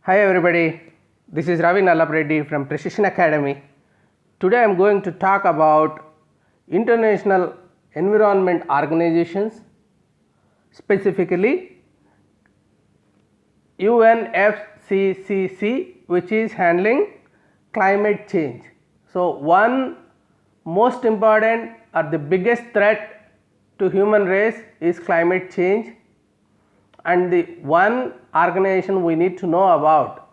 Hi everybody, this is Ravi Nallapreddy from Precision Academy. Today I am going to talk about international environment organizations, specifically UNFCCC, which is handling climate change. So one most important or the biggest threat to human race is climate change, and the one organization we need to know about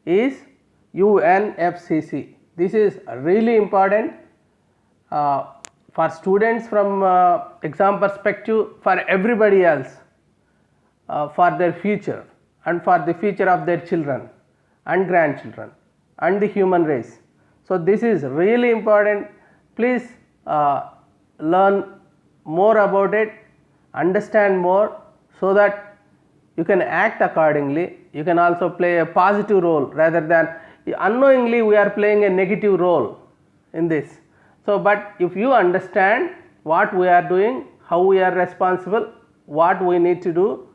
is UNFCCC. This is really important for students from exam perspective, for everybody else, for their future and for the future of their children and grandchildren and the human race. So this is really important. Please learn more about it, understand more, so that you can act accordingly. You can also play a positive role rather than unknowingly we are playing a negative role in this. So but if you understand what we are doing, how we are responsible, what we need to do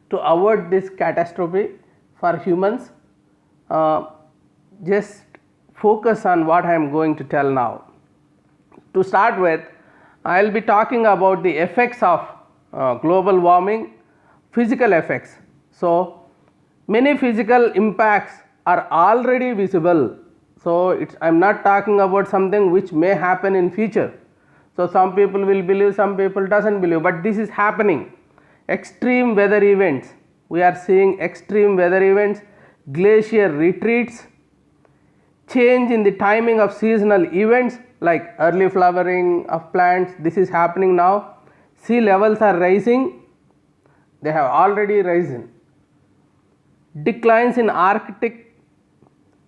to avoid this catastrophe for humans, just focus on what I am going to tell now. To start with, I will be talking about the effects of global warming, physical effects. So many physical impacts are already visible. So I am not talking about something which may happen in future. So some people will believe, some people doesn't believe, but this is happening. Extreme weather events, we are seeing extreme weather events, glacier retreats, change in the timing of seasonal events like early flowering of plants. This is happening now. Sea levels are rising, they have already risen. Declines in Arctic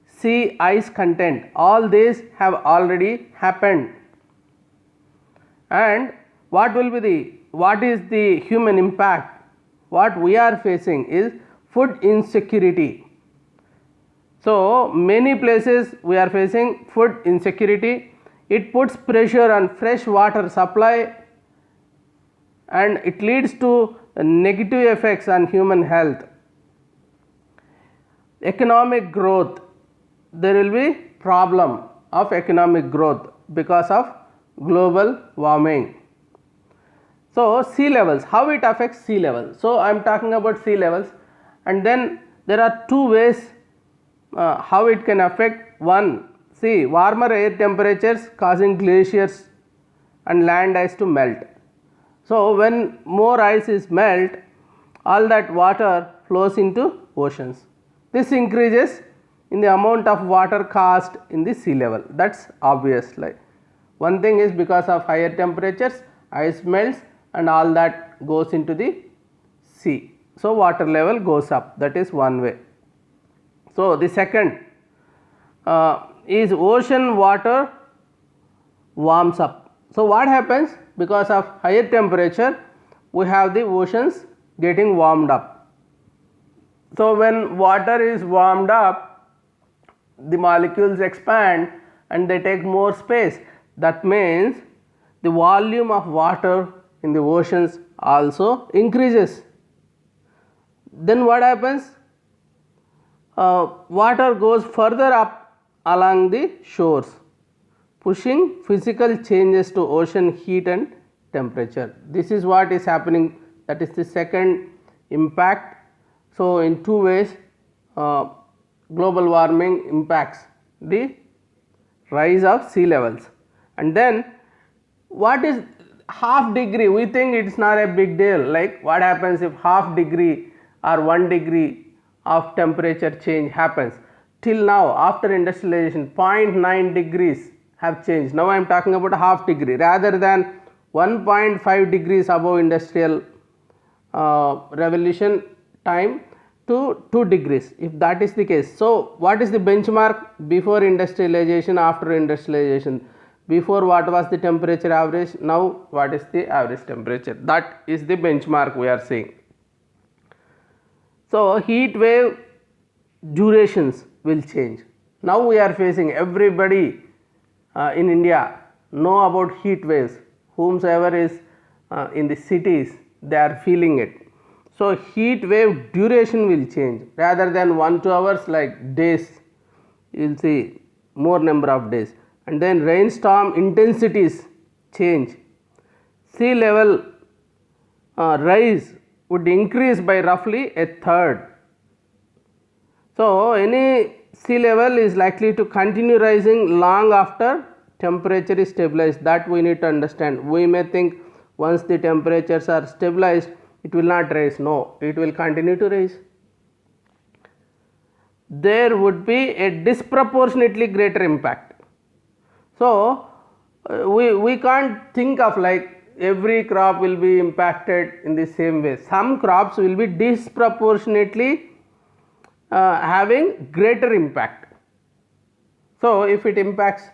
sea ice content, all these have already happened. And what is the human impact? What we are facing is food insecurity. So many places we are facing food insecurity. It puts pressure on fresh water supply and it leads to negative effects on human health. Economic growth, there will be problem of economic growth because of global warming. So sea levels, how it affects sea levels. So I am talking about sea levels, and then there are two ways how it can affect. One, see, warmer air temperatures causing glaciers and land ice to melt. So when more ice is melt, all that water flows into oceans. This increases in the amount of water caused in the sea level. That's obvious. Like one thing is because of higher temperatures, ice melts and all that goes into the sea. So water level goes up. That is one way. So the second is ocean water warms up. So what happens? Because of higher temperature, we have the oceans getting warmed up. So when water is warmed up, the molecules expand and they take more space. That means the volume of water in the oceans also increases. Then what happens? Water goes further up along the shores, pushing physical changes to ocean heat and temperature. This is what is happening. That is the second impact. So in two ways global warming impacts the rise of sea levels. And then what is half degree? We think it's not a big deal. Like what happens if half degree or 1 degree of temperature change happens? Till now, after industrialization, 0.9 degrees have changed. Now I am talking about a half degree rather than 1.5 degrees above industrial revolution time to 2 degrees, if that is the case. So what is the benchmark before industrialization, after industrialization? Before what was the temperature average, now what is the average temperature? That is the benchmark we are seeing. So heat wave durations will change. Now we are facing, everybody in India know about heat waves. Whomsoever is in the cities, they are feeling it. So heat wave duration will change, rather than 1-2 hours like days, you will see more number of days. And then rainstorm intensities change. Sea level rise would increase by roughly a third. So any sea level is likely to continue rising long after temperature is stabilized. That we need to understand. We may think once the temperatures are stabilized, it will not rise. No, it will continue to rise. There would be a disproportionately greater impact. So we can't think of like every crop will be impacted in the same way. Some crops will be disproportionately having greater impact. So if it impacts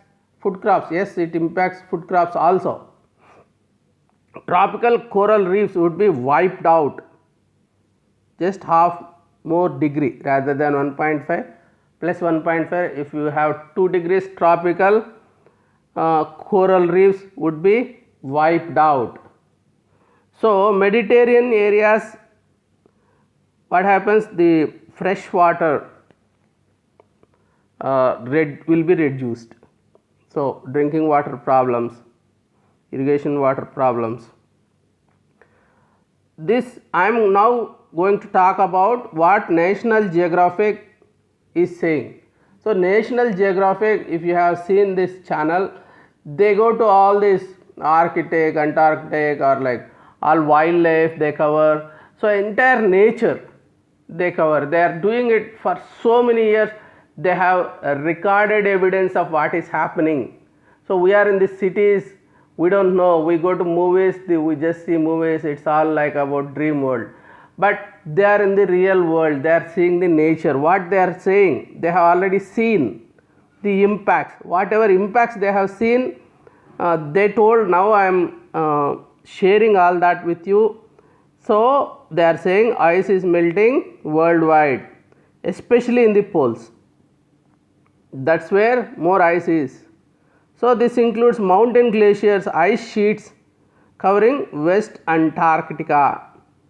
food crops, yes, it impacts food crops also. Tropical coral reefs would be wiped out, just half more degree rather than 1.5 plus 1.5. If you have 2 degrees, tropical coral reefs would be wiped out. So Mediterranean areas, what happens, the fresh water will be reduced. So drinking water problems, irrigation water problems. This I am now going to talk about what National Geographic is saying. So National Geographic, if you have seen this channel, they go to all this Arctic, Antarctic, or like all wildlife they cover. So entire nature they cover. They are doing it for so many years. They have recorded evidence of what is happening. So we are in the cities, we don't know. We go to movies, we just see movies. It's all like about dream world. But they are in the real world. They are seeing the nature. What they are saying, they have already seen the impacts. Whatever impacts they have seen, they told. Now I am sharing all that with you. So they are saying ice is melting worldwide, especially in the poles. That's where more ice is. So this includes mountain glaciers, ice sheets covering West Antarctica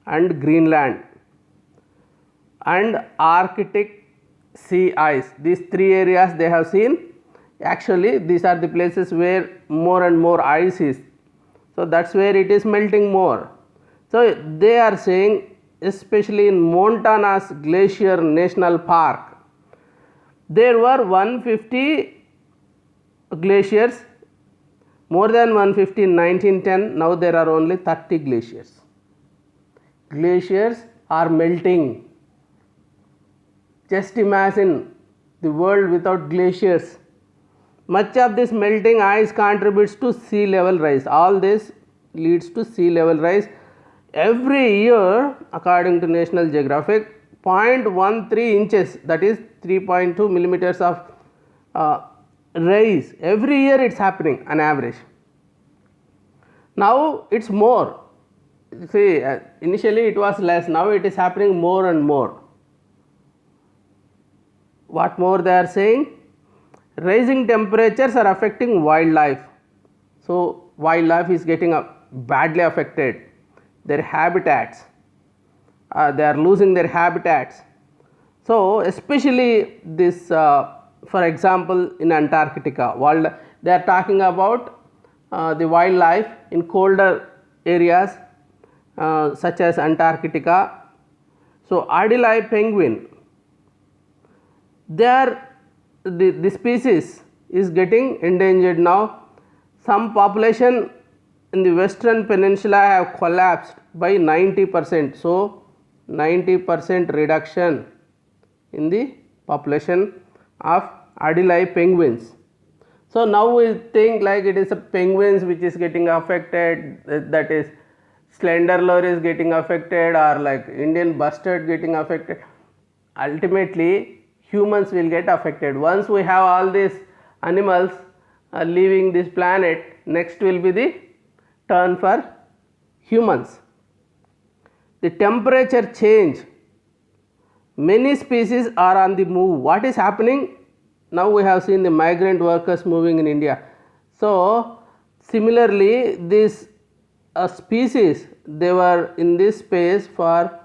and Greenland, and Arctic sea ice. These 3 areas they have seen. Actually these are the places where more and more ice is. So that's where it is melting more. So they are saying, especially in Montana's Glacier National Park, there were 150 glaciers, more than 150 in 1910. Now there are only 30 glaciers. Glaciers are melting. Just imagine the world without glaciers. Much of this melting ice contributes to sea level rise. All this leads to sea level rise. Every year, according to National Geographic, 0.13 inches, that is 3.2 millimeters of rise. Every year it's happening on average. Now it's more. See, initially it was less, now it is happening more and more. What more they are saying? Rising temperatures are affecting wildlife. So wildlife is getting badly affected. Their habitats, they are losing their habitats. So especially this, for example, in Antarctica, they are talking about the wildlife in colder areas such as Antarctica. So Adelie penguin, the species is getting endangered now. Some population in the western peninsula have collapsed by 90%. So 90% reduction in the population of Adelie penguins. So now we think like it is a penguins which is getting affected, that is slender loris getting affected, or like Indian bustard getting affected. Ultimately humans will get affected. Once we have all these animals leaving this planet, next will be the turn for humans. The temperature change, many species are on the move. What is happening? Now we have seen the migrant workers moving in India. So similarly these species, they were in this space for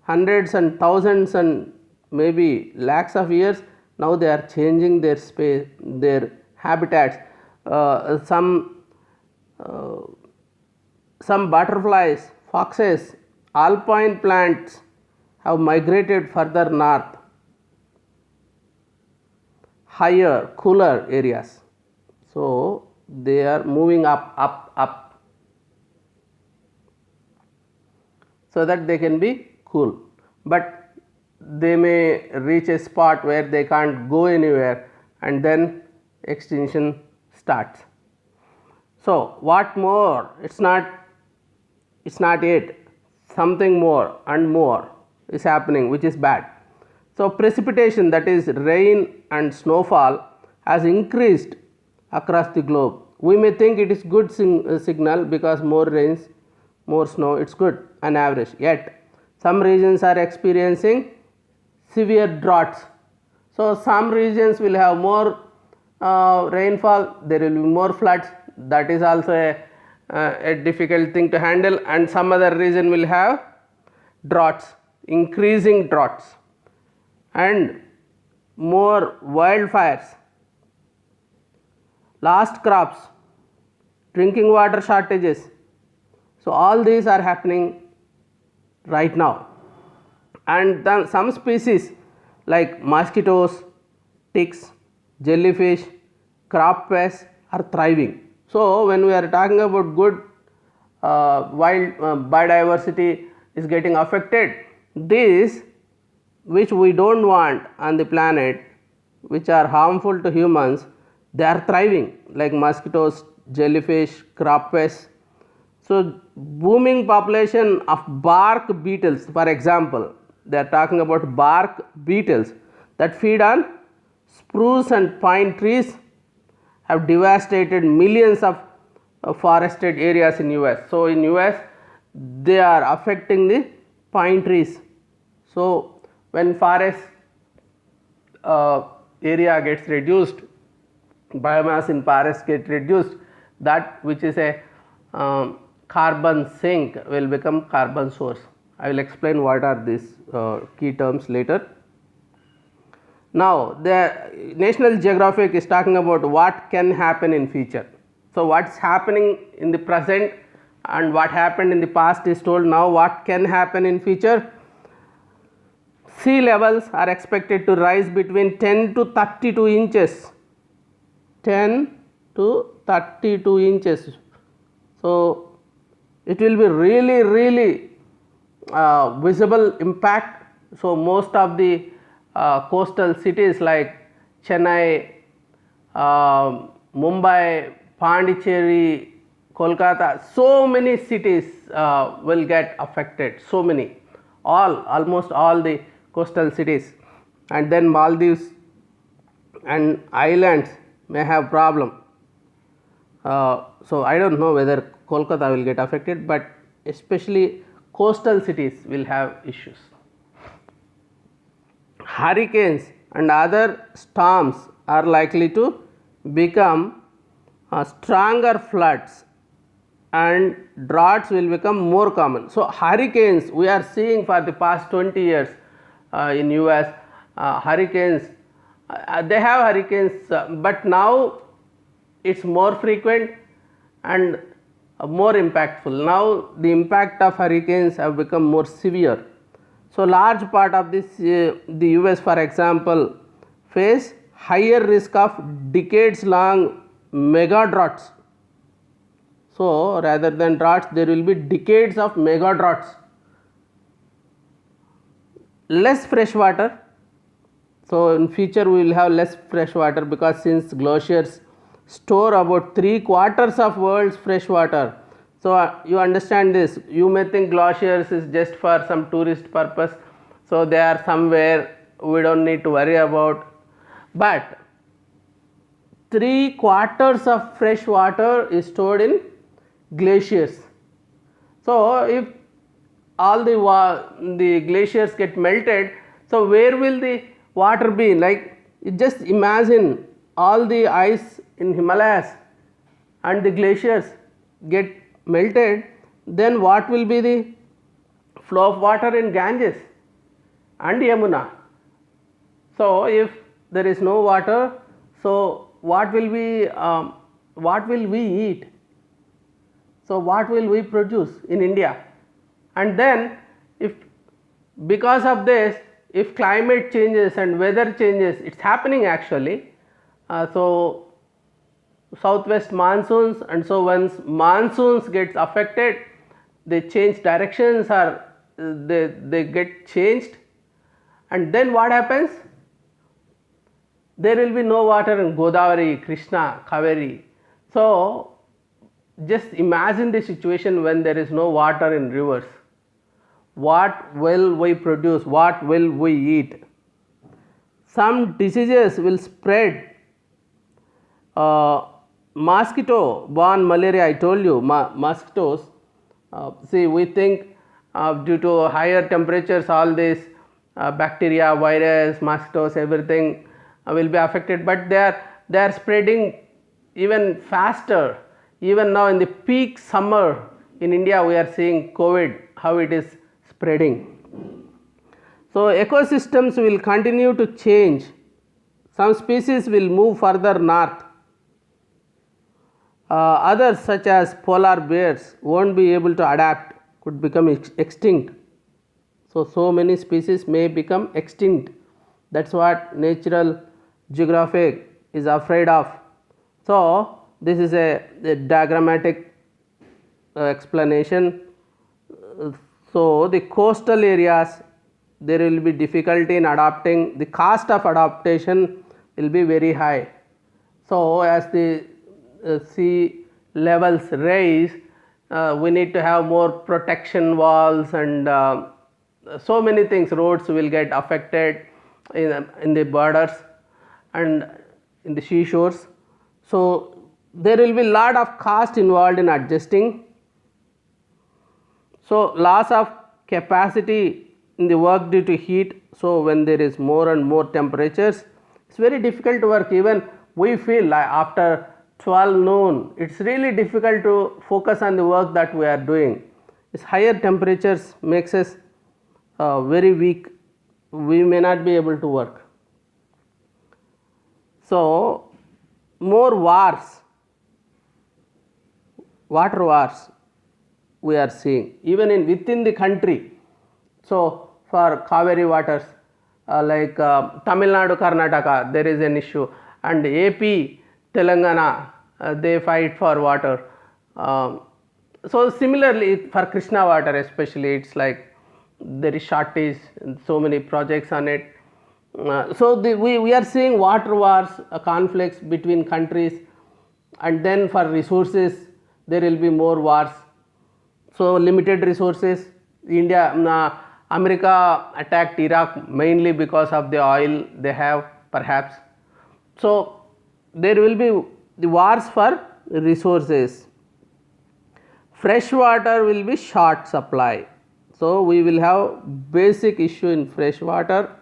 hundreds and thousands and maybe lakhs of years, now they are changing their space, their habitats. Some butterflies, foxes, alpine plants have migrated further north, higher, cooler areas. So they are moving up, so that they can be cool. But they may reach a spot where they can't go anywhere, and then extinction starts. So what more? It's not it. Something more and more is happening, which is bad. So precipitation, that is rain and snowfall, has increased across the globe. We may think it is good signal because more rains, more snow, it's good on average. Yet some regions are experiencing severe droughts. So some regions will have more rainfall, there will be more floods. That is also a difficult thing to handle, and some other region will have droughts, increasing droughts, and more wildfires, lost crops, drinking water shortages. So all these are happening right now. And then some species like mosquitoes, ticks, jellyfish, crop pests are thriving. So when we are talking about good wild biodiversity is getting affected, these which we don't want on the planet, which are harmful to humans, they are thriving, like mosquitoes, jellyfish, crop pests. So booming population of bark beetles, for example, they are talking about bark beetles that feed on spruce and pine trees, have devastated millions of forested areas in US. So in US they are affecting the pine trees. So when forest area gets reduced, biomass in forest gets reduced, that which is a carbon sink will become carbon source. I will explain what are these key terms later. Now the National Geographic is talking about what can happen in future. So what's happening in the present and what happened in the past is told. Now what can happen in future? Sea levels are expected to rise between 10 to 32 inches. 10 to 32 inches. So it will be really visible impact. So most of the coastal cities like Chennai, Mumbai, Pondicherry, Kolkata, so many cities will get affected. So many, almost all the coastal cities, and then Maldives and islands may have problem. So I don't know whether Kolkata will get affected, but especially coastal cities will have issues. Hurricanes and other storms are likely to become stronger floods, and droughts will become more common. So hurricanes we are seeing for the past 20 years in US, hurricanes, they have hurricanes, but now it's more frequent and more impactful. Now the impact of hurricanes have become more severe. So large part of this the US, for example, face higher risk of decades long mega droughts. So rather than droughts, there will be decades of mega droughts. Less fresh water. So in future we will have less fresh water, because since glaciers store about 3/4 of world's fresh water. So you understand this. You may think glaciers is just for some tourist purpose, so they are somewhere we don't need to worry about, but 3/4 of fresh water is stored in glaciers. So if all the glaciers get melted, so where will the water be? Like, just imagine all the ice in Himalayas and the glaciers get melted, then what will be the flow of water in Ganges? and Yamuna. So if there is no water, so what will we eat? So what will we produce in India? And then if because of this, if climate changes and weather changes, it's happening actually. So southwest monsoons, and so once monsoons gets affected, they change directions, or they get changed, and then what happens? There will be no water in Godavari, Krishna, Kaveri. So just imagine the situation when there is no water in rivers. What will we produce? What will we eat? Some diseases will spread. Mosquito borne malaria, I told you, mosquitoes. See, we think due to higher temperatures, all these bacteria, virus, mosquitoes, everything will be affected, but they are spreading even faster. Even now in the peak summer in India, we are seeing COVID, how it is spreading. So ecosystems will continue to change. Some species will move further north. Others, such as polar bears, won't be able to adapt, could become extinct. So many species may become extinct. That's what Natural Geographic is afraid of. So this is a diagrammatic explanation. So the coastal areas, there will be difficulty in adapting. The cost of adaptation will be very high. So as the sea levels rise, we need to have more protection walls, and so many things. Roads will get affected in the borders and in the seashores. So there will be lot of cost involved in adjusting. So loss of capacity in the work due to heat. So when there is more and more temperatures, it's very difficult to work. Even we feel like after 12 noon, it's really difficult to focus on the work that we are doing. It's higher temperatures makes us very weak. We may not be able to work. So more wars, water wars we are seeing even within the country. So for Kaveri waters, like Tamil Nadu, Karnataka, there is an issue, and AP, Telangana, they fight for water. So similarly for Krishna water especially, it's like there is shortage and so many projects on it. So we are seeing water wars, conflicts between countries, and then for resources there will be more wars. So limited resources. India, America attacked Iraq mainly because of the oil they have, perhaps. So there will be the wars for resources. Fresh water will be short supply. So we will have basic issue in fresh water.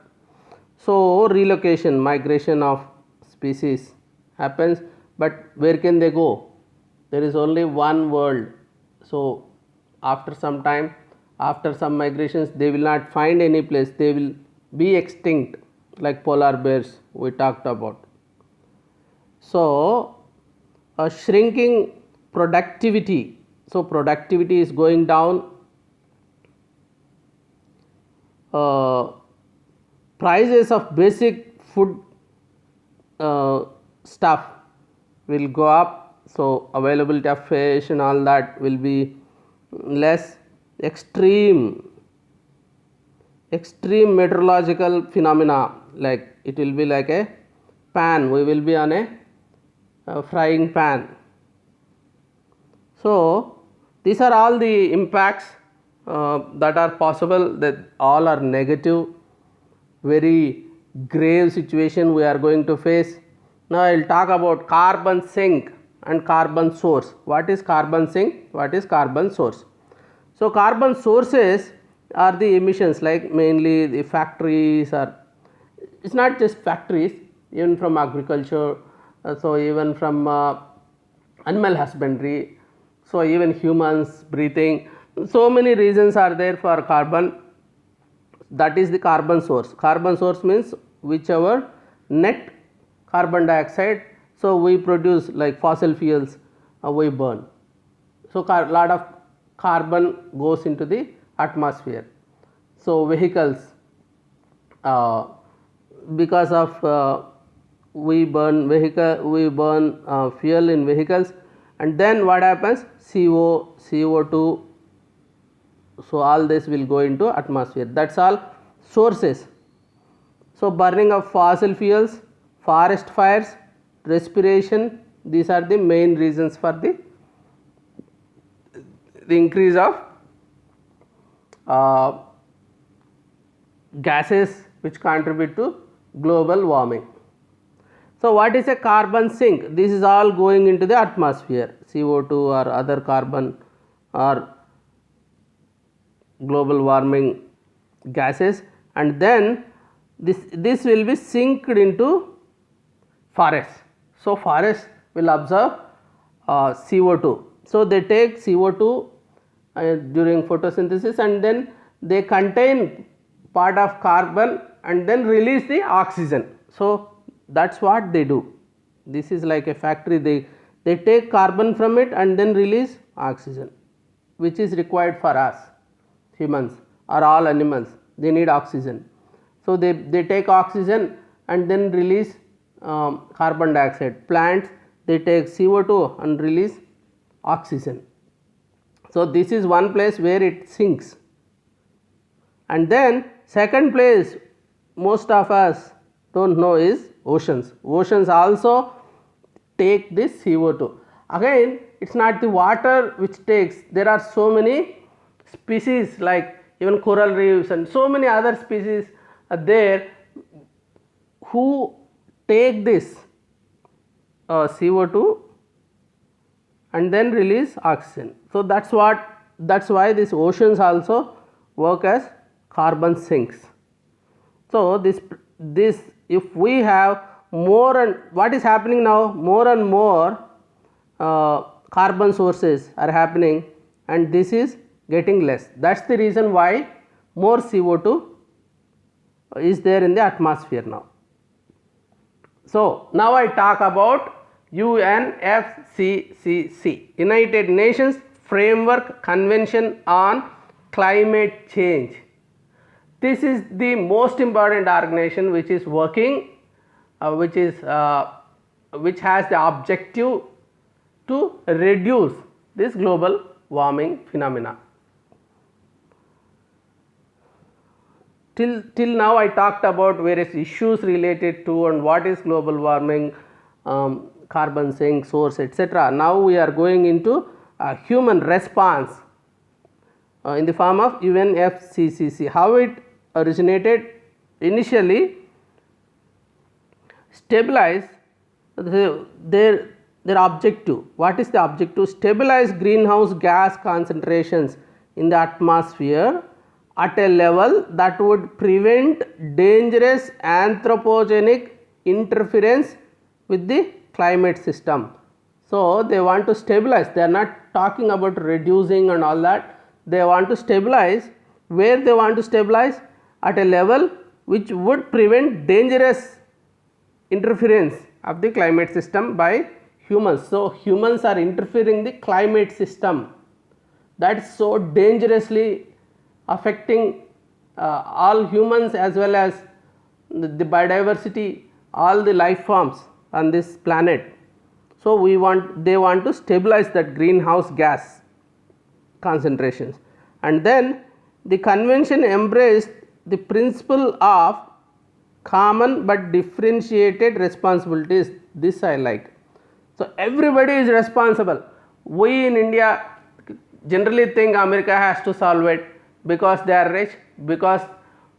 So relocation, migration of species happens, but where can they go? There is only one world. So after some time, after some migrations, they will not find any place. They will be extinct, like polar bears we talked about. So a shrinking productivity. So productivity is going down. Prices of basic food stuff will go up. So availability of fish and all that will be less. Extreme meteorological phenomena, like it will be like a pan, we will be on a frying pan. So these are all the impacts that are possible, that all are negative, very grave situation we are going to face. Now I will talk about carbon sink and carbon source. What is carbon sink? What is carbon source? So carbon sources are the emissions, like mainly the factories, or it's not just factories, even from agriculture, so even from animal husbandry, so even humans breathing. So many reasons are there for carbon. that is the carbon source. Carbon source means whichever net carbon dioxide, so we produce like fossil fuels, we burn. So lot of carbon goes into the atmosphere. So vehicles, because of we burn fuel in vehicles, and then what happens, CO2, so all this will go into atmosphere. That's all sources. So burning of fossil fuels, forest fires, respiration, these are the main reasons for the increase of gases which contribute to global warming. So what is a carbon sink? This is all going into the atmosphere, CO2 or other carbon or global warming gases, and then this will be sinked into forests. So forests will absorb CO2. So they take CO2 during photosynthesis, and then they contain part of carbon and then release the oxygen. So that's what they do. This is like a factory. They take carbon from it and then release oxygen, which is required for us humans or all animals. They need oxygen. So they take oxygen and then release carbon dioxide. Plants, they take CO2 and release oxygen. So this is one place where it sinks. And then second place most of us don't know is oceans. Oceans also take this CO2. Again, it's not the water which takes. There are so many species like even coral reefs and so many other species are there who take this CO2 and then release oxygen. So that's why these oceans also work as carbon sinks. So this if we have more, and what is happening now, more and more carbon sources are happening, and this is getting less. That's the reason why more CO2 is there in the atmosphere now. So now I talk about UNFCCC, United Nations Framework Convention on Climate Change. This is the most important organization which is working, which has the objective to reduce this global warming phenomena. Till now I talked about various issues related to and what is global warming, carbon sink, source, etc. Now we are going into a human response in the form of UNFCCC. How it originated? Initially, stabilize their objective. What is the objective? Stabilize greenhouse gas concentrations in the atmosphere at a level that would prevent dangerous anthropogenic interference with the climate system. So they want to stabilize. They are not talking about reducing and all that. They want to stabilize. Where they want to stabilize? At a level which would prevent dangerous interference of the climate system by humans. So humans are interfering the climate system. That's so dangerously affecting all humans as well as the biodiversity, all the life forms on this planet. So they want to stabilize that greenhouse gas concentrations. And then the convention embraced the principle of common but differentiated responsibilities. This I like. So everybody is responsible. We in India generally think America has to solve it because they are rich, because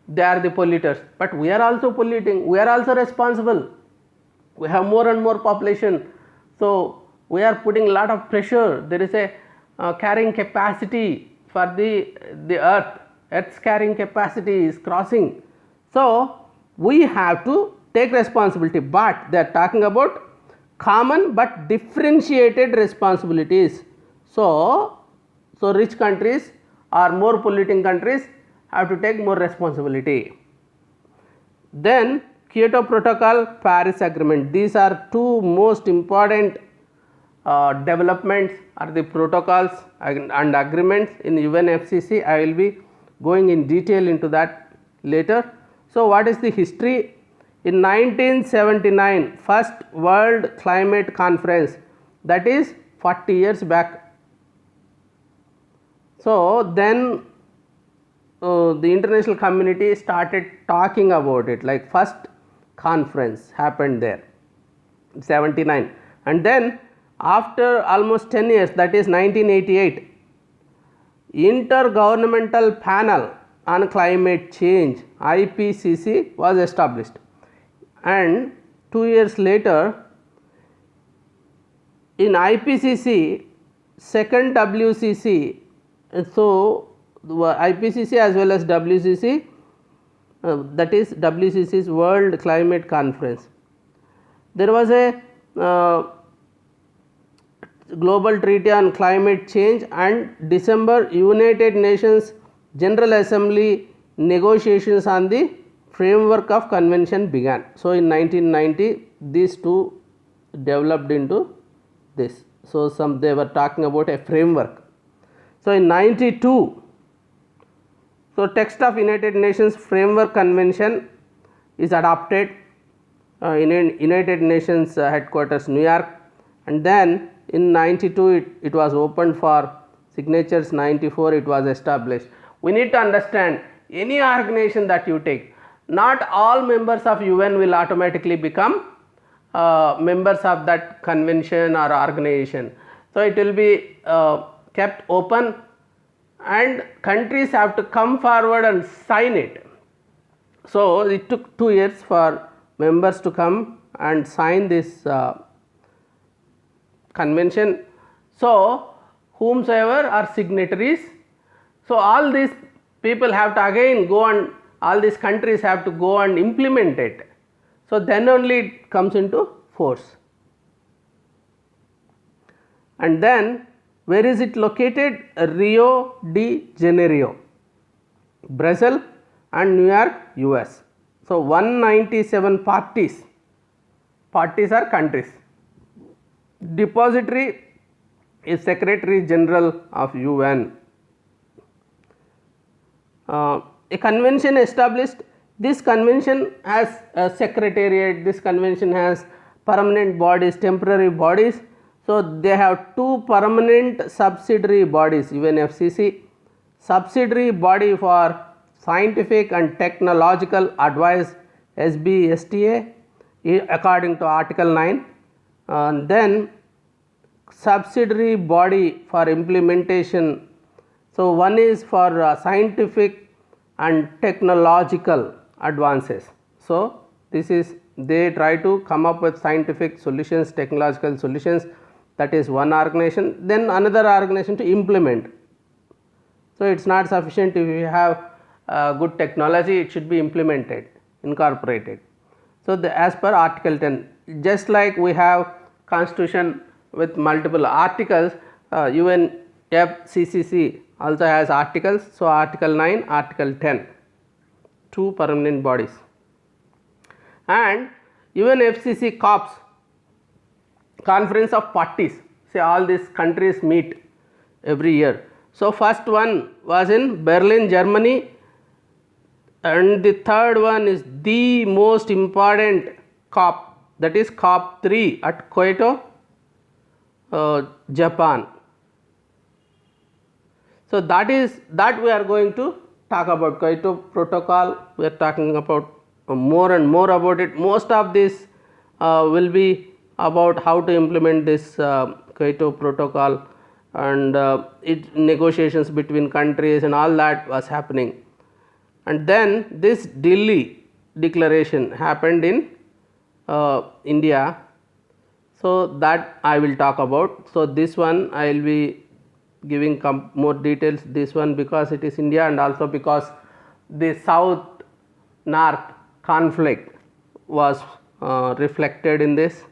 they are the polluters. But we are also polluting. We are also responsible. We have more and more population. So we are putting a lot of pressure. There is a carrying capacity for the earth. Earth's carrying capacity is crossing. So we have to take responsibility, but they are talking about common but differentiated responsibilities. So rich countries or more polluting countries have to take more responsibility. Then Kyoto Protocol, Paris Agreement, these are two most important developments are the protocols and agreements in UNFCCC. I will be going in detail into that later. So, what is the history? In 1979, first World Climate Conference, that is 40 years back. So, then the international community started talking about it, like first conference happened there 79, and then after almost 10 years, that is 1988, Intergovernmental Panel on Climate Change IPCC was established, and 2 years later in IPCC second WCC, so IPCC as well as WCC, that is WCC's World Climate Conference, there was a Global Treaty on Climate Change, and December United Nations General Assembly negotiations on the framework of convention began. So, in 1990 these two developed into this. So, they were talking about a framework. So, in 92, so text of United Nations Framework Convention is adopted in United Nations headquarters New York, and then in 92 it was opened for signatures. 94 it was established. We need to understand, any organization that you take, not all members of UN will automatically become members of that convention or organization. So, it will be kept open and countries have to come forward and sign it. So, it took 2 years for members to come and sign this convention. So, whomsoever are signatories, so all these people have to again go and all these countries have to go and implement it. So, then only it comes into force. And then where is it located? Rio de Janeiro, Brazil and New York, US. So, 197 parties are countries. Depository is Secretary General of UN. A convention established. This convention has a secretariat, this convention has permanent bodies, temporary bodies. So, they have two permanent subsidiary bodies, UNFCCC, subsidiary body for scientific and technological advice, SBSTA, according to Article 9, and then subsidiary body for implementation. So, one is for scientific and technological advances. So, this is, they try to come up with scientific solutions, technological solutions, that is one organization. Then another organization to implement. So, it is not sufficient if you have good technology, it should be implemented, incorporated. So, as per Article 10, just like we have constitution with multiple articles, UNFCCC also has articles. So, Article 9, Article 10, two permanent bodies, and UNFCCC COPs, Conference of Parties, say all these countries meet every year. So, first one was in Berlin, Germany, and the third one is the most important COP, that is COP 3 at Kyoto, Japan. So, that we are going to talk about. Kyoto Protocol, we are talking about more and more about it. Most of this will be about how to implement this Kyoto Protocol, and negotiations between countries and all that was happening. And then this Delhi Declaration happened in India. So, that I will talk about. So, this one I will be giving more details, this one, because it is India, and also because the South North conflict was reflected in this.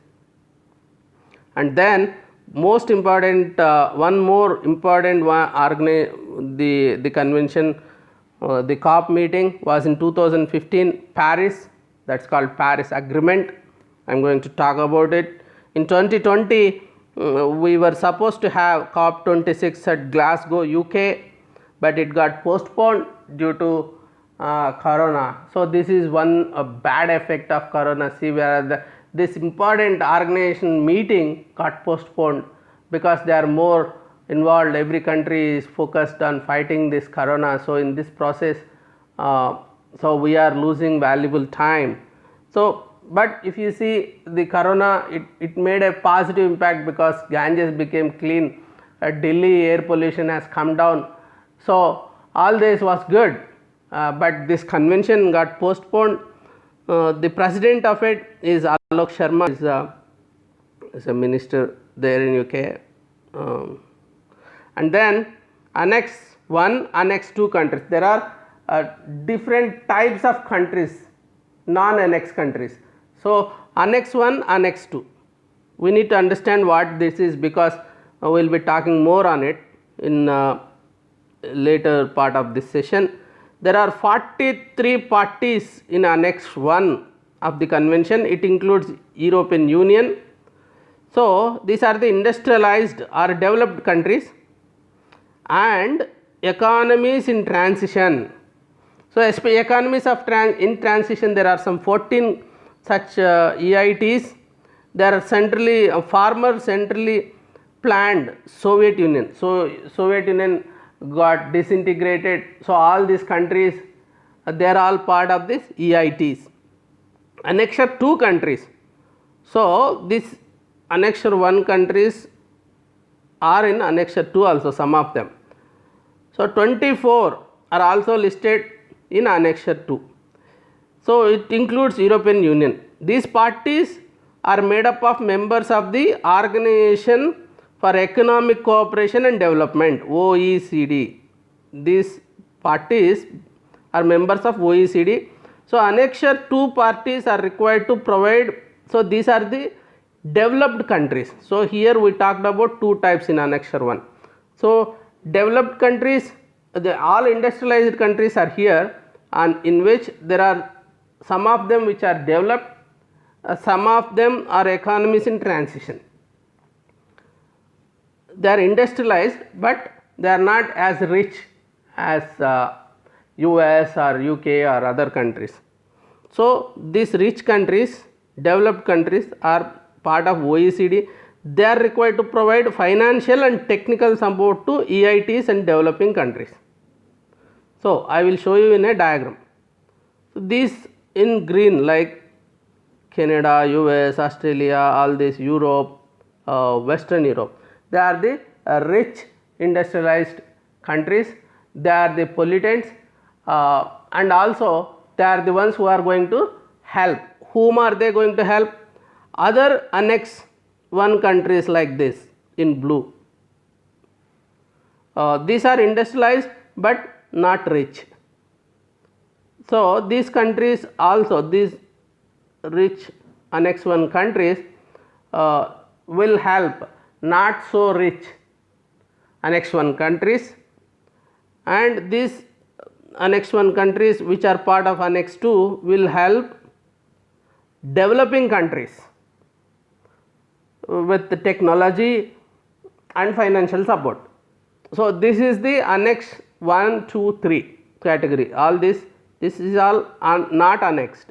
And then most important, one more important one, the convention The COP meeting was in 2015, Paris, that's called Paris Agreement. I am going to talk about it. In 2020, we were supposed to have COP 26 at Glasgow, UK, but it got postponed due to corona. So this is one bad effect of corona. See, where this important organization meeting got postponed because they are more involved. Every country is focused on fighting this corona. So in this process, so we are losing valuable time. So but if you see the corona, it made a positive impact because Ganges became clean, Delhi air pollution has come down. So all this was good, but this convention got postponed. The president of it is Alok Sharma, is a minister there in UK. And then Annex 1, Annex 2 countries. There are different types of countries, non-annex countries. So Annex 1, Annex 2. We need to understand what this is because we will be talking more on it in later part of this session. There are 43 parties in Annex 1 of the convention. It includes European Union. So these are the industrialized or developed countries and economies in transition. So economies of in transition, there are some 14 such EITs. They are centrally former centrally planned Soviet Union. So Soviet Union got disintegrated. So all these countries, they are all part of this EITs. Annexure 2 countries. So this Annexure 1 countries are in Annexure 2 also, some of them. So 24 are also listed in Annexure 2. So it includes European Union. These parties are made up of members of the Organization for Economic Cooperation and Development, OECD. These parties are members of OECD. So Annexure 2 parties are required to provide, so these are the developed countries. So here we talked about two types in Annexure 1. So developed countries, all industrialized countries are here, and in which there are some of them which are developed, some of them are economies in transition. They are industrialized, but they are not as rich as US or UK or other countries. So these rich countries, developed countries, are part of OECD. They are required to provide financial and technical support to EITs and developing countries. So I will show you in a diagram. So these in green, like Canada, US, Australia, all this, Europe, Western Europe, they are the rich industrialized countries. They are the pollutants, and also they are the ones who are going to help. Whom are they going to help? Other Annex 1 countries like this in blue. These are industrialized but not rich. So these countries also, these rich Annex 1 countries will help not so rich Annex 1 countries, and these Annex 1 countries which are part of Annex 2 will help developing countries with the technology and financial support. So this is the Annex 1, 2, 3 category. All this is all not annexed.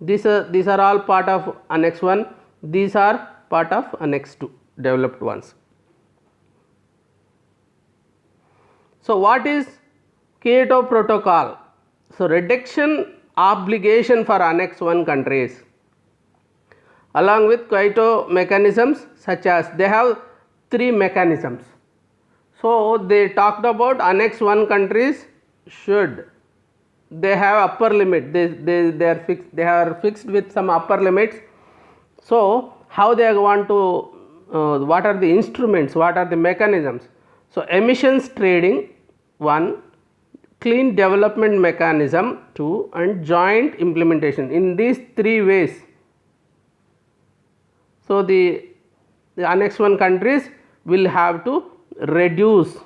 These are all part of Annex 1. These are part of Annex 2, developed ones. So what is Kyoto Protocol? So reduction obligation for Annex 1 countries, along with Kyoto mechanisms, such as they have 3 mechanisms. So they talked about Annex 1 countries should, they have upper limit, they are fixed with some upper limits. So how they want to, what are the instruments, what are the mechanisms? So emissions trading 1, clean development mechanism 2, and joint implementation. In these 3 ways, so the Annex 1 countries will have to reduce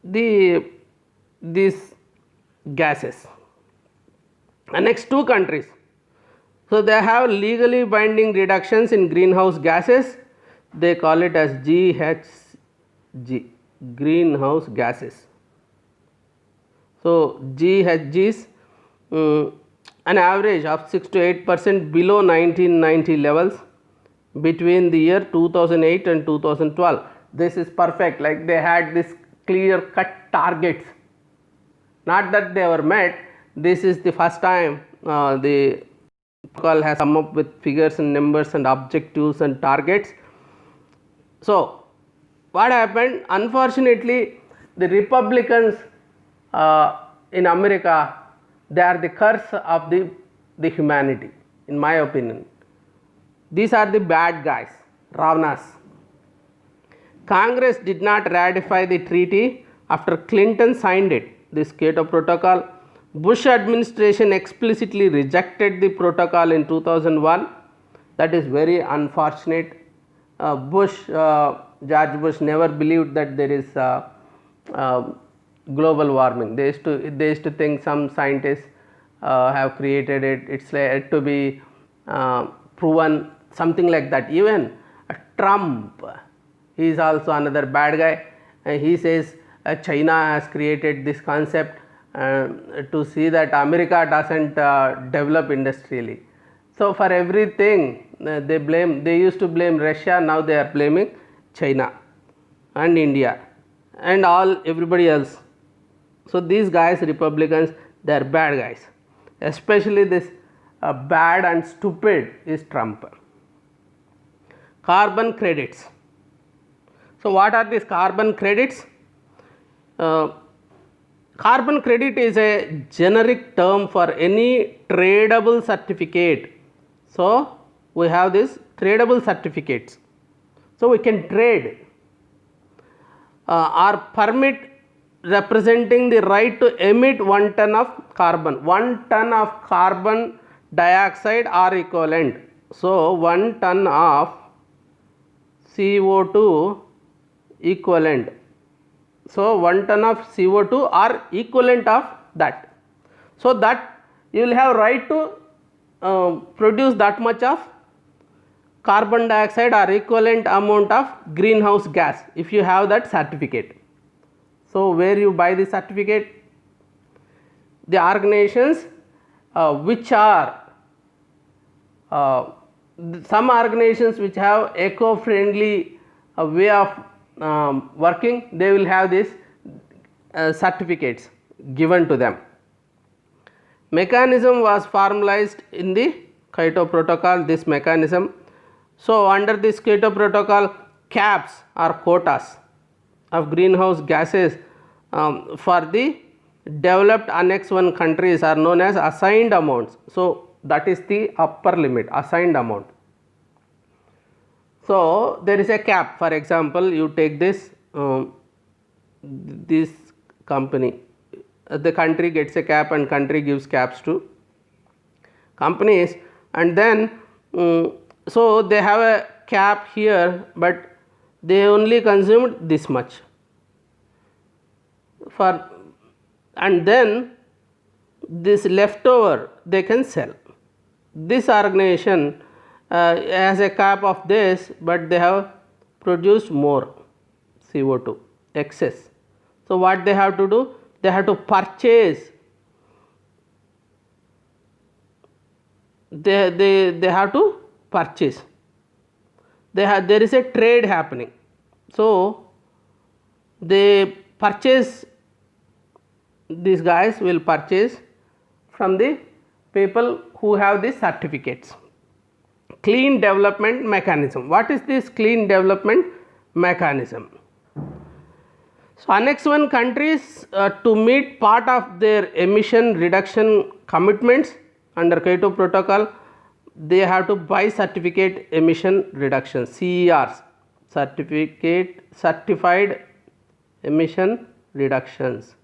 these gases. And next two countries. So they have legally binding reductions in greenhouse gases. They call it as GHG, greenhouse gases. So GHGs, an average of 6 to 8% below 1990 levels between the year 2008 and 2012. This is perfect, like they had this clear cut targets. Not that they were met, this is the first time the protocol has come up with figures and numbers and objectives and targets. So what happened? Unfortunately, the Republicans in America, they are the curse of the humanity, in my opinion. These are the bad guys, Ravanas. Congress did not ratify the treaty after Clinton signed it, this Kyoto Protocol. Bush administration explicitly rejected the protocol in 2001. That is very unfortunate. George Bush never believed that there is global warming. They used to think some scientists have created it. It's like to be proven, something like that. Even Trump, he is also another bad guy. He says China has created this concept to see that America doesn't develop industrially. So for everything they used to blame Russia, now they are blaming China and India and everybody else. So these guys, Republicans, they are bad guys. Especially this bad and stupid is Trump. Carbon credits. So what are these carbon credits? Carbon credit is a generic term for any tradable certificate. So we have this tradable certificates. So we can trade or permit representing the right to emit 1 ton of carbon. 1 ton of carbon dioxide or equivalent. So 1 ton of CO2 equivalent. So 1 ton of CO2 or equivalent of that. So that you will have right to produce that much of carbon dioxide or equivalent amount of greenhouse gas if you have that certificate. So where you buy the certificate? The organizations which are some organizations which have eco-friendly way of working, they will have these certificates given to them. Mechanism was formalized in the Kyoto Protocol, this mechanism. So under this Kyoto Protocol, caps or quotas of greenhouse gases for the developed Annex 1 countries are known as assigned amounts. So that is the upper limit, assigned amount. So there is a cap. For example, you take this company, the country gets a cap and country gives caps to companies, and then so they have a cap here, but they only consumed this much and then this leftover they can sell. This organization has a cap of this, but they have produced more CO2 excess. So what they have to do? They have to purchase. They have to purchase. There is a trade happening. So they purchase. These guys will purchase from the people who have these certificates. Clean development mechanism. What is this clean development mechanism? So Annex 1 countries to meet part of their emission reduction commitments under Kyoto Protocol, they have to buy certificate emission reduction, CERs, certified emission reductions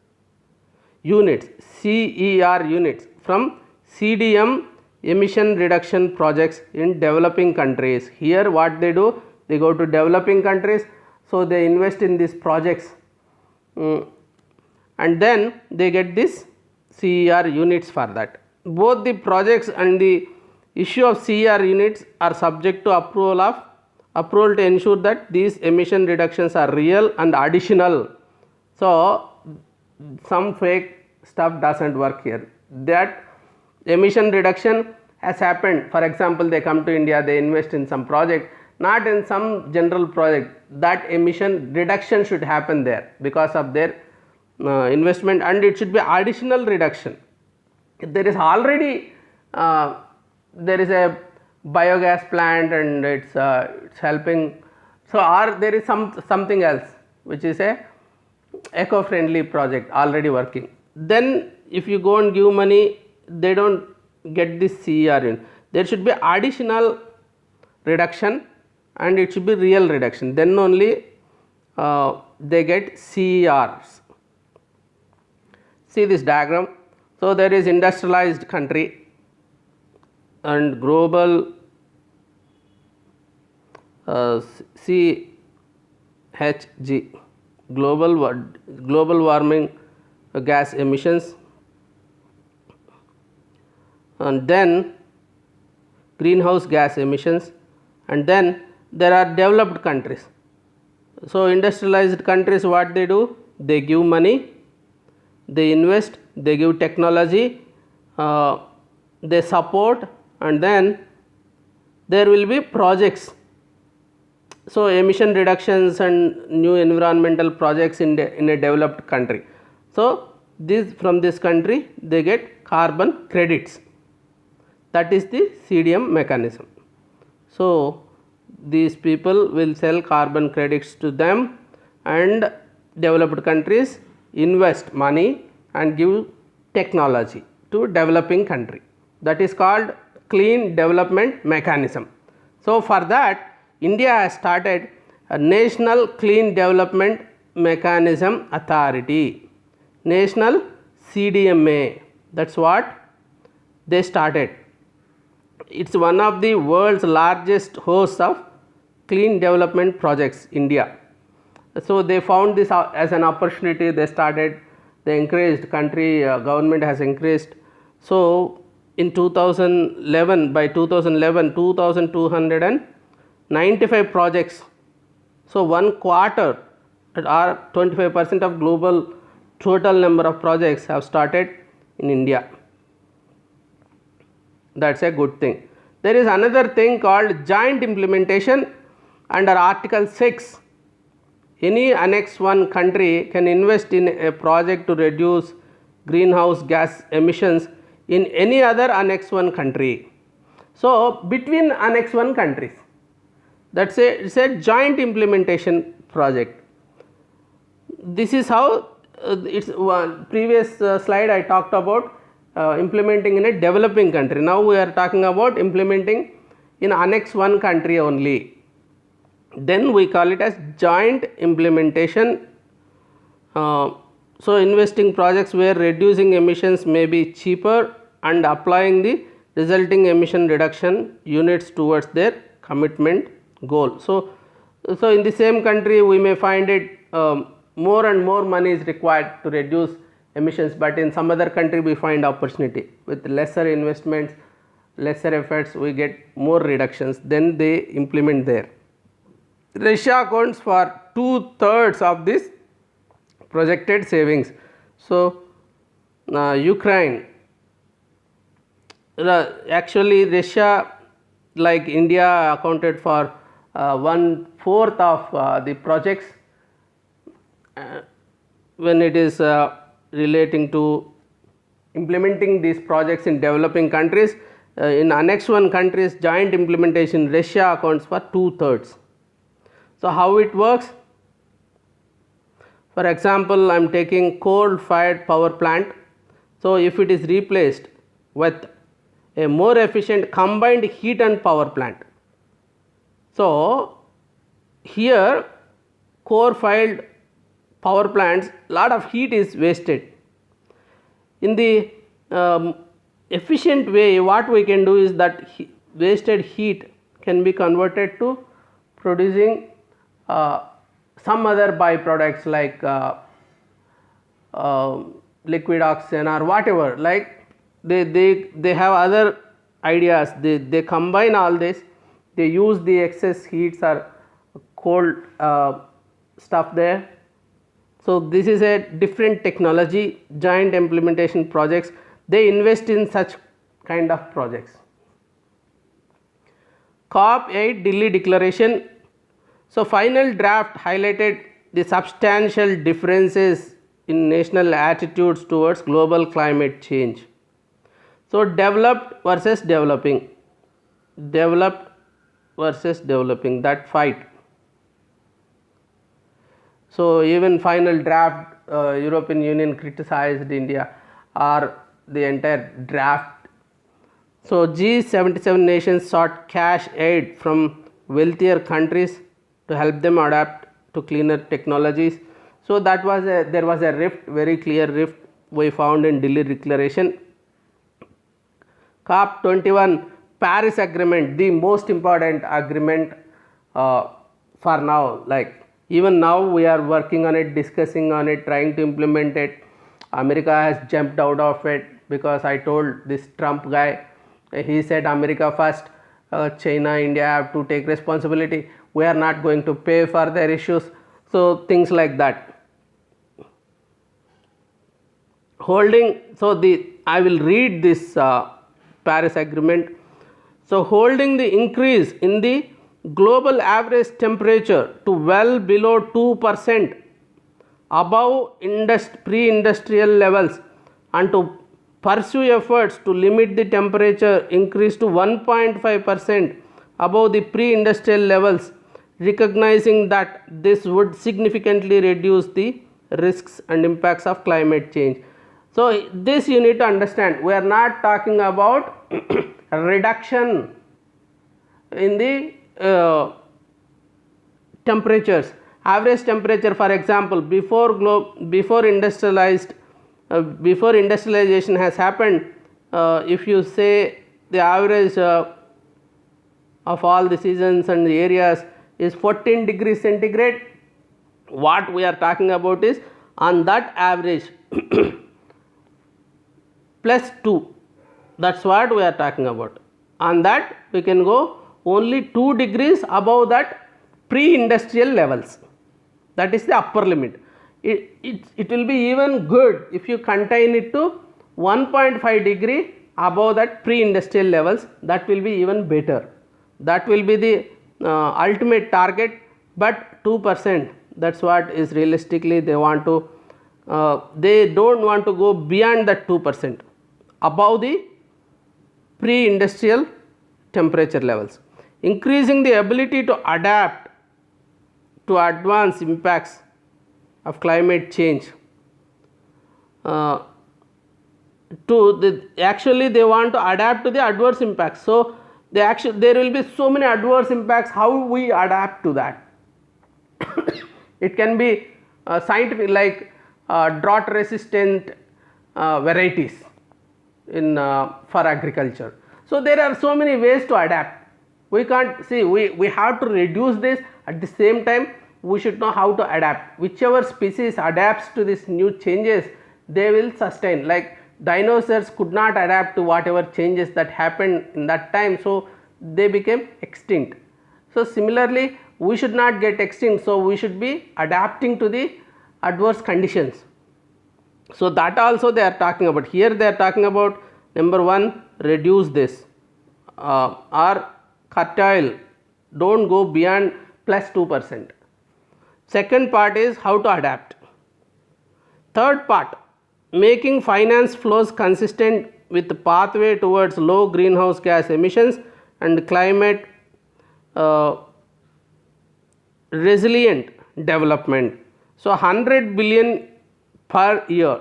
units, CER units from CDM emission reduction projects in developing countries. Here what they do? They go to developing countries, so they invest in these projects and then they get this CER units for that. Both the projects and the issue of CER units are subject to approval to ensure that these emission reductions are real and additional. So some fake stuff doesn't work here. That emission reduction has happened. For example, they come to India, they invest in some project, not in some general project. That emission reduction should happen there because of their investment, and it should be additional reduction. If there is already there is a biogas plant and it's helping, so or there is something else which is a eco-friendly project already working, then if you go and give money, they don't get this CER in. There should be additional reduction and it should be real reduction, then only they get CERs. See this diagram. So there is industrialized country and global CHG, global warming gas emissions, and then greenhouse gas emissions, and then there are developed countries. So industrialized countries, what they do? They give money, they invest, they give technology, they support, and then there will be projects. So emission reductions and new environmental projects in a developed country. So this, from this country they get carbon credits. That is the CDM mechanism. So these people will sell carbon credits to them, and developed countries invest money and give technology to developing country. That is called clean development mechanism. So for that, India has started a National Clean Development Mechanism Authority, National CDMA. That's what they started. It's one of the world's largest hosts of clean development projects, India. So they found this as an opportunity. They started, they encouraged, country government has increased. So in 2011, by 2011, 2,295 projects. So 1/4 or 25% of global total number of projects have started in India. That's a good thing. There is another thing called joint implementation under Article 6. Any Annex 1 country can invest in a project to reduce greenhouse gas emissions in any other Annex 1 country. So between Annex 1 countries, that's it's a joint implementation project. This is how it's previous slide I talked about implementing in a developing country. Now we are talking about implementing in Annex 1 country only. Then we call it as joint implementation. So investing projects where reducing emissions may be cheaper and applying the resulting emission reduction units towards their commitment goal. So in the same country we may find it more and more money is required to reduce emissions, but in some other country we find opportunity with lesser investments, lesser efforts, we get more reductions, then they implement there. Russia accounts for 2/3 of this projected savings. So Ukraine, actually Russia, like India, accounted for 1/4 of the projects when it is relating to implementing these projects in developing countries. In Annex 1 countries, joint implementation, Russia accounts for 2/3. So how it works? For example, I am taking coal-fired power plant. So if it is replaced with a more efficient combined heat and power plant, so here coal-fired power plants, lot of heat is wasted. In the efficient way, what we can do is that wasted heat can be converted to producing some other byproducts like liquid oxygen or whatever, like they have other ideas, they combine all this, they use the excess heats or cold stuff there. So this is a different technology, joint implementation projects, they invest in such kind of projects. COP8 Delhi Declaration. So final draft highlighted the substantial differences in national attitudes towards global climate change. So developed versus developing, that fight. So even final draft, European Union criticized India or the entire draft. So G77 nations sought cash aid from wealthier countries to help them adapt to cleaner technologies. So that was there was a rift, very clear rift we found in Delhi Declaration. COP21 Paris Agreement, the most important agreement for now, like even now we are working on it, discussing on it, trying to implement it. America has jumped out of it because I told this Trump guy, he said America first, China, India have to take responsibility, we are not going to pay for their issues. So things like that. Holding, so I will read this Paris Agreement. So holding the increase in the global average temperature to well below 2% above pre-industrial levels, and to pursue efforts to limit the temperature increase to 1.5% above the pre-industrial levels, recognizing that this would significantly reduce the risks and impacts of climate change. So this you need to understand, we are not talking about a reduction in the temperatures. Average temperature, for example, before industrialization has happened, if you say the average of all the seasons and the areas is 14 degrees centigrade, what we are talking about is on that average plus 2, that's what we are talking about. On that we can go only 2 degrees above that pre-industrial levels, that is the upper limit. It will be even good if you contain it to 1.5 degree above that pre-industrial levels, that will be even better, that will be the ultimate target, but 2%, that's what is realistically they want to, they don't want to go beyond that 2% above the pre-industrial temperature levels. Increasing the ability to adapt to advance impacts of climate change. Actually they want to adapt to the adverse impacts. So there will be so many adverse impacts, how we adapt to that. It can be scientific, like drought resistant varieties in for agriculture. So there are so many ways to adapt. We can't see, we have to reduce this, at the same time we should know how to adapt. Whichever species adapts to these new changes, they will sustain. Like dinosaurs could not adapt to whatever changes that happened in that time, so they became extinct. So similarly we should not get extinct, so we should be adapting to the adverse conditions. So that also they are talking about. Here they are talking about number 1, reduce this or curtail, don't go beyond plus 2%. Second part is how to adapt. Third part, making finance flows consistent with the pathway towards low greenhouse gas emissions and climate resilient development. So 100 billion per year,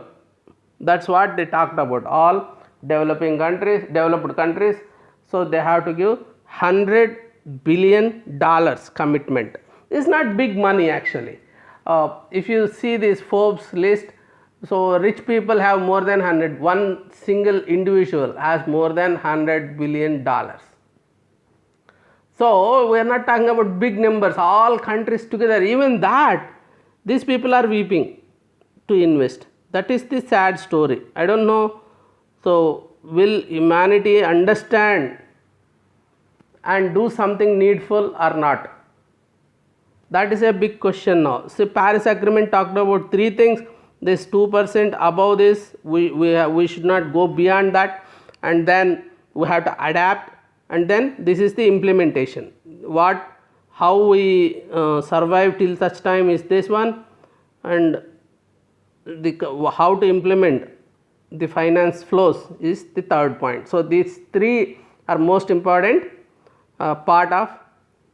that's what they talked about, all developed countries, so they have to give $100 billion commitment. It's not big money actually. If you see this Forbes list, so rich people have more than 100, one single individual has more than $100 billion. So we are not talking about big numbers, all countries together, even that these people are weeping to invest. That is the sad story. I don't know. So, will humanity understand and do something needful or not? That is a big question now. See, Paris Agreement talked about three things. This 2% above this, we should not go beyond that, and then we have to adapt, and then this is the implementation. How we survive till such time is this one, and how to implement the finance flows is the third point. So, these three are most important part of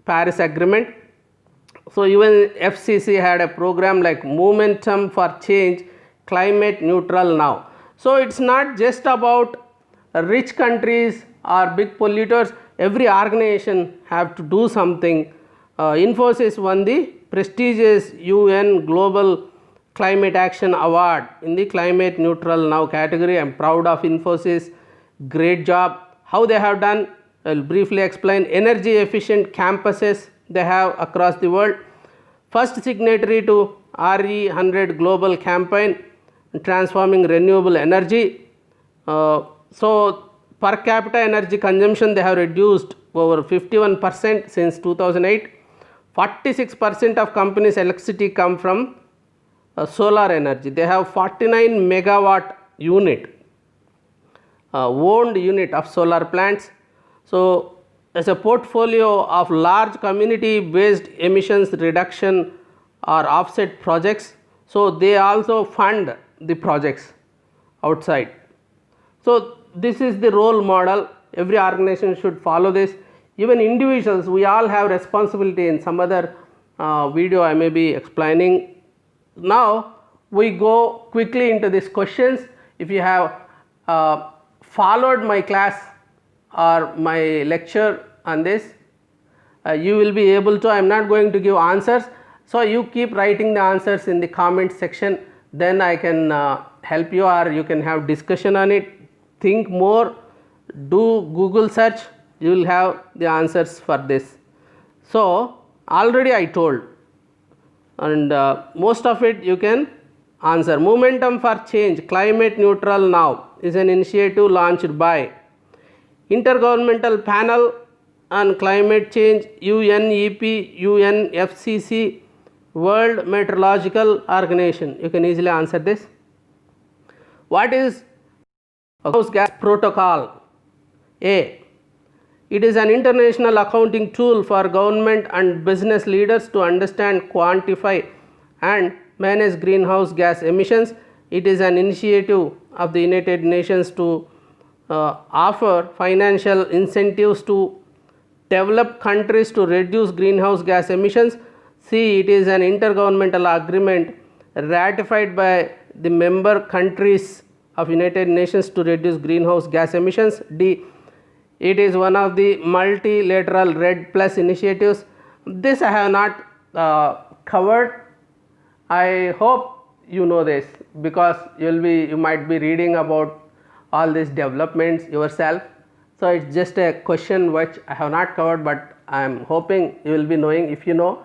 Paris Agreement. So, even FCC had a program like Momentum for Change, Climate Neutral Now. So, it is not just about rich countries or big polluters. Every organization have to do something. Infosys won the prestigious UN Global Climate Action Award in the Climate Neutral Now category. I am proud of Infosys. Great job. How they have done? I will briefly explain. Energy efficient campuses they have across the world. First signatory to RE100 global campaign transforming renewable energy. So, per capita energy consumption they have reduced over 51% since 2008. 46% of companies' electricity come from solar energy. They have 49 megawatt unit, owned unit of solar plants. So, as a portfolio of large community based emissions reduction or offset projects, so they also fund the projects outside. So, this is the role model. Every organization should follow this. Even individuals, we all have responsibility. In some other video I may be explaining. Now, we go quickly into these questions. If you have followed my class or my lecture on this, you will be able to. I am not going to give answers. So, you keep writing the answers in the comment section, then I can help you, or you can have discussion on it. Think more, do Google search, you will have the answers for this. So, already I told, and most of it you can answer. Momentum for Change, Climate Neutral Now is an initiative launched by Intergovernmental Panel on Climate Change, UNEP, UNFCCC, World Meteorological Organization. You can easily answer this. What is Greenhouse Gas Protocol? A. It is an international accounting tool for government and business leaders to understand, quantify and manage greenhouse gas emissions. It is an initiative of the United Nations to offer financial incentives to developed countries to reduce greenhouse gas emissions. C. It is an intergovernmental agreement ratified by the member countries of United Nations to reduce greenhouse gas emissions. D. It is one of the multilateral REDD+ initiatives. This I have not covered. I hope you know this, because you might be reading about all these developments yourself. So, it is just a question which I have not covered, but I am hoping you will be knowing if you know.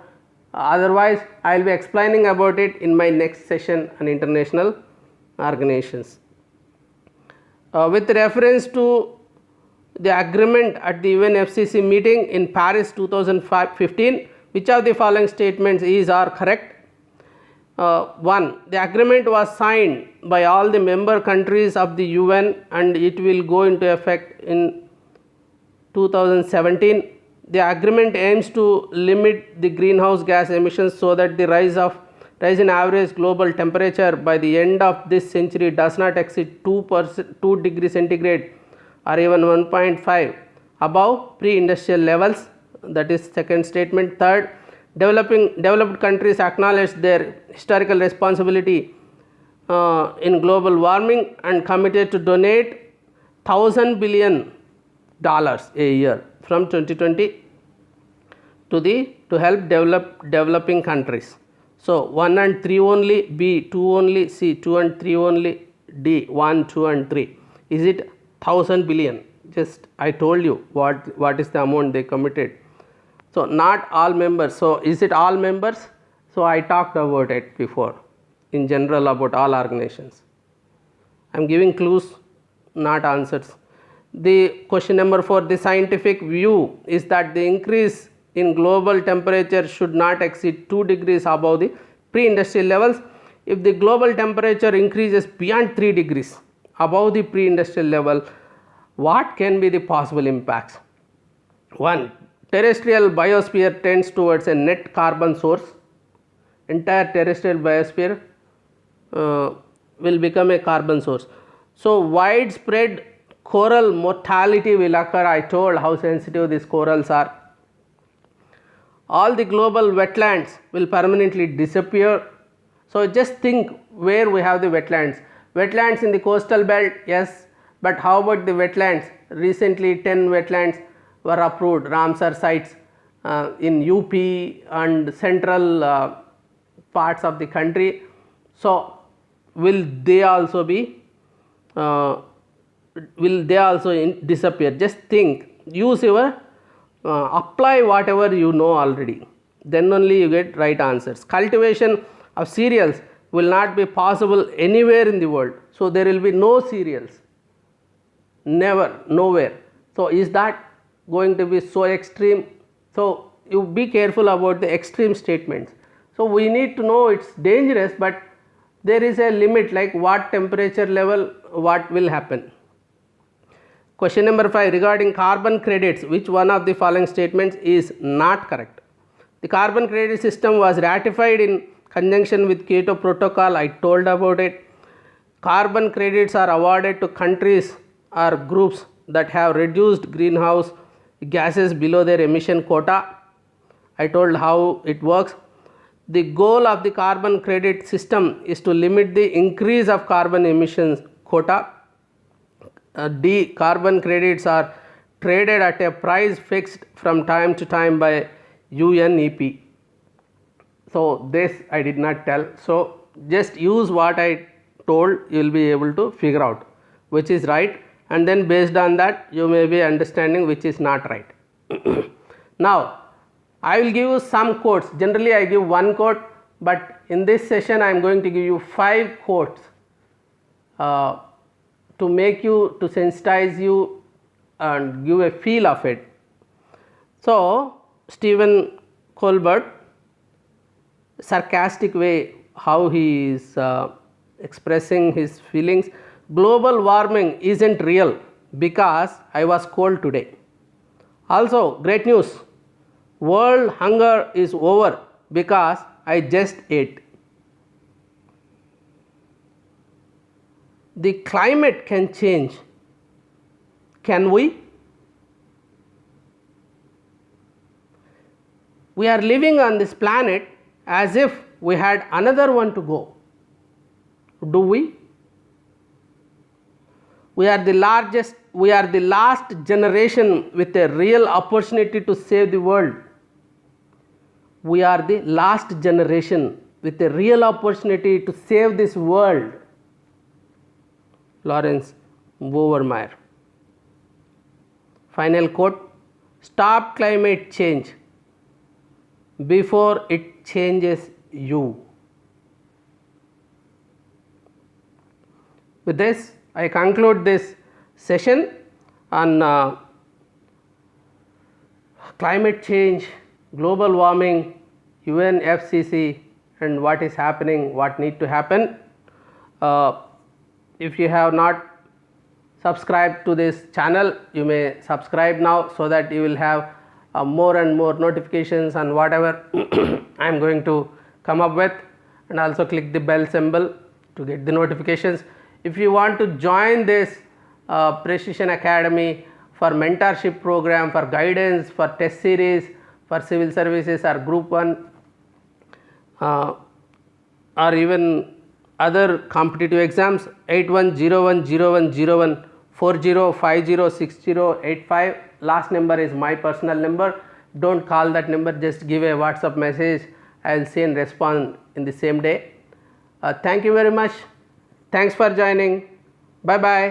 Otherwise, I will be explaining about it in my next session on international organizations. With reference to the agreement at the UNFCCC meeting in Paris 2015, which of the following statements is or correct? 1. The agreement was signed by all the member countries of the UN and it will go into effect in 2017. The agreement aims to limit the greenhouse gas emissions so that the rise in average global temperature by the end of this century does not exceed 2 degrees centigrade or even 1.5 above pre-industrial levels. That is second statement. Third, developed countries acknowledge their historical responsibility in global warming and committed to donate $1,000 billion a year from 2020 to help developing countries. So, 1 and 3 only, B 2 only, C 2 and 3 only, D 1, 2 and 3. Is it 1,000 billion? Just I told you what is the amount they committed. So, not all members. So, is it all members? So, I talked about it before. in general about all organizations. I am giving clues, not answers. The question number 4, the scientific view is that the increase in global temperature should not exceed 2 degrees above the pre-industrial levels. If the global temperature increases beyond 3 degrees above the pre-industrial level, what can be the possible impacts? 1. Terrestrial biosphere tends towards a net carbon source. Entire terrestrial biosphere will become a carbon source. So, widespread coral mortality will occur. I told how sensitive these corals are. All the global wetlands will permanently disappear. So, just think where we have the wetlands. Wetlands in the coastal belt, yes, but how about the wetlands? Recently 10 wetlands were approved, Ramsar sites in UP and central parts of the country. So, will they also be disappear? Just think, use your apply whatever you know already, then only you get right answers. Cultivation of cereals will not be possible anywhere in the world. So, there will be no cereals, never, nowhere. So, is that going to be so extreme? So, you be careful about the extreme statements. So, we need to know it's dangerous, but there is a limit, like what temperature level, what will happen. Question number 5, regarding carbon credits, which one of the following statements is not correct? The carbon credit system was ratified in conjunction with Kyoto Protocol. I told about it. Carbon credits are awarded to countries or groups that have reduced greenhouse gases below their emission quota. I told how it works. The goal of the carbon credit system is to limit the increase of carbon emissions quota. D, carbon credits are traded at a price fixed from time to time by UNEP. So, this I did not tell. So, just use what I told, you will be able to figure out which is right, and then based on that you may be understanding which is not right. Now, I will give you some quotes. Generally I give one quote, but in this session I am going to give you 5 quotes to make you, to sensitize you and give a feel of it. So, Stephen Colbert, sarcastic way how he is expressing his feelings. Global warming isn't real because I was cold today. Also, great news, world hunger is over because I just ate. The climate can change. Can we? We are living on this planet as if we had another one to go. Do we? We are the last generation with a real opportunity to save the world. We are the last generation with a real opportunity to save this world. Lawrence Bowermeyer. Final quote, stop climate change before it changes you. With this, I conclude this session on climate change, global warming, UNFCCC, and what is happening, what need to happen. If you have not subscribed to this channel, you may subscribe now so that you will have more and more notifications on whatever I am going to come up with, and also click the bell symbol to get the notifications. If you want to join this Precision Academy for mentorship program, for guidance, for test series, for civil services or group 1 or even other competitive exams, 8101010140506085. Last number is my personal number. Don't call that number, just give a WhatsApp message. I will see and respond in the same day. Thank you very much. Thanks for joining. Bye bye.